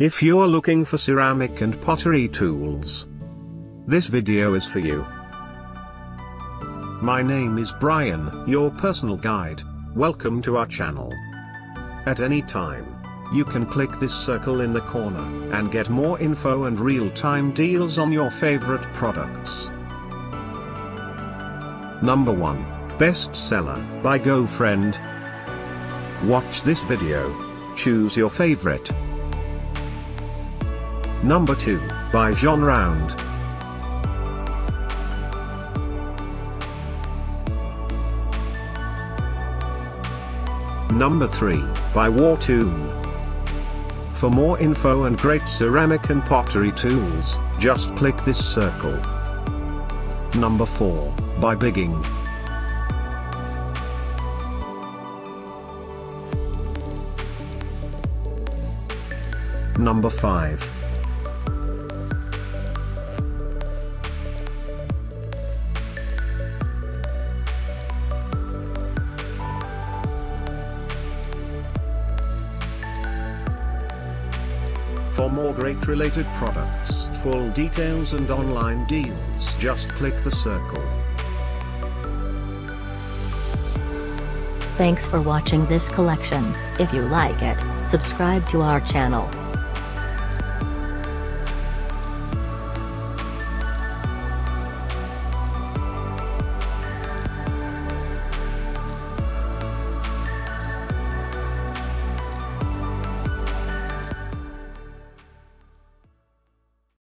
If you're looking for ceramic and pottery tools, this video is for you. My name is Brian, your personal guide. Welcome to our channel. At any time, you can click this circle in the corner and get more info and real-time deals on your favorite products. Number 1. Bestseller by GoFriend. Watch this video. Choose your favorite. Number 2, by Genround. Number 3, by Wartoon. For more info and great ceramic and pottery tools, just click this circle. Number 4, by Bigging. Number 5. For more great related products, full details and online deals, just click the circle. Thanks for watching this collection. If you like it, subscribe to our channel.